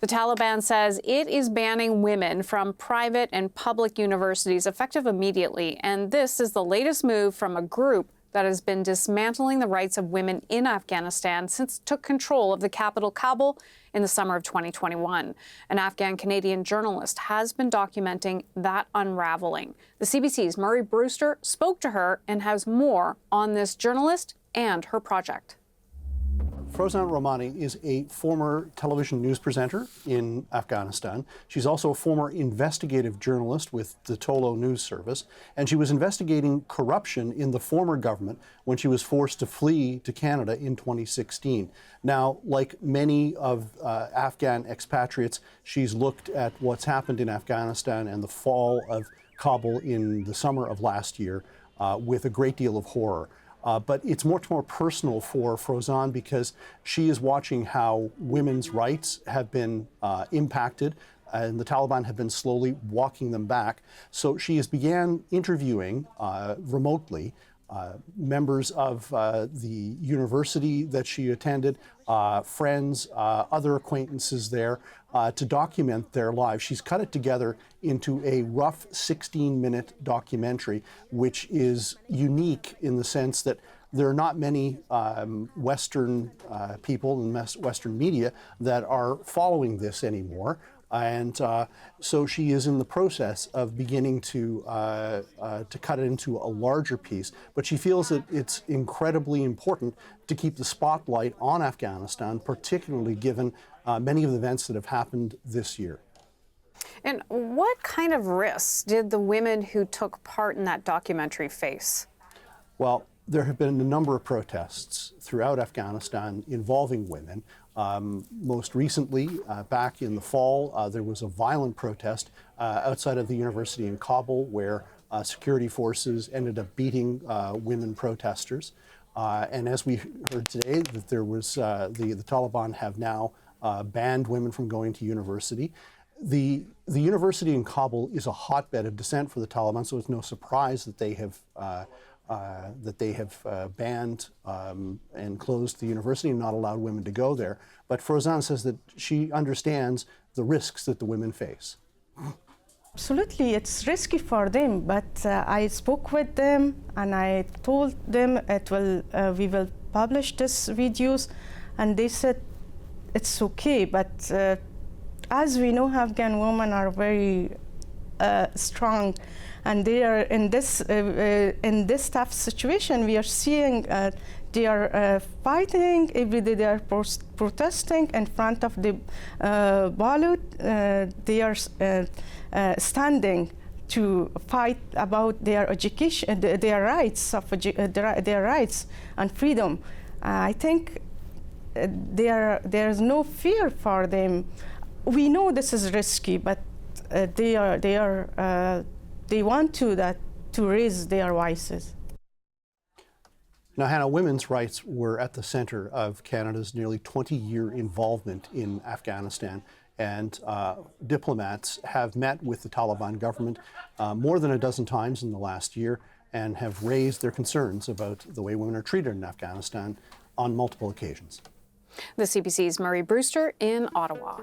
The Taliban says it is banning women from private and public universities effective immediately, and this is the latest move from a group that has been dismantling the rights of women in Afghanistan since it took control of the capital, Kabul, in the summer of 2021. An Afghan-Canadian journalist has been documenting that unraveling. The CBC's Murray Brewster spoke to her and has more on this journalist and her project. Frozan Rahmani is a former television news presenter in Afghanistan. She's also a former investigative journalist with the Tolo News Service, and she was investigating corruption in the former government when she was forced to flee to Canada in 2016. Now, like many of Afghan expatriates, she's looked at what's happened in Afghanistan and the fall of Kabul in the summer of last year with a great deal of horror. But it's much more personal for Frozan because she is watching how women's rights have been impacted and the Taliban have been slowly walking them back. So she has began interviewing remotely members of the university that she attended, friends, other acquaintances there, to document their lives. She's cut it together into a rough 16-minute documentary, which is unique in the sense that there are not many Western people in Western media that are following this anymore. And so she is in the process of beginning to cut it into a larger piece. But she feels that it's incredibly important to keep the spotlight on Afghanistan, particularly given many of the events that have happened this year. And what kind of risks did the women who took part in that documentary face? Well, there have been a number of protests throughout Afghanistan involving women. Most recently, back in the fall, there was a violent protest outside of the university in Kabul where security forces ended up beating women protesters. And as we heard today, that there was the Taliban have now banned women from going to university. The university in Kabul is a hotbed of dissent for the Taliban, so it's no surprise that they have banned and closed the university and not allowed women to go there. But Frozan says that she understands the risks that the women face. Absolutely, it's risky for them, but I spoke with them and I told them we will publish these videos, and they said it's okay, but as we know, Afghan women are very strong, and they are in this tough situation. We are seeing they are fighting every day. They are protesting in front of the Balut. They are standing to fight about their education, their rights their rights and freedom. I think there's no fear for them. We know this is risky, but they want to raise their voices. Now, Hannah, women's rights were at the center of Canada's nearly 20-year involvement in Afghanistan, and diplomats have met with the Taliban government more than a dozen times in the last year and have raised their concerns about the way women are treated in Afghanistan on multiple occasions. The CBC's Murray Brewster in Ottawa.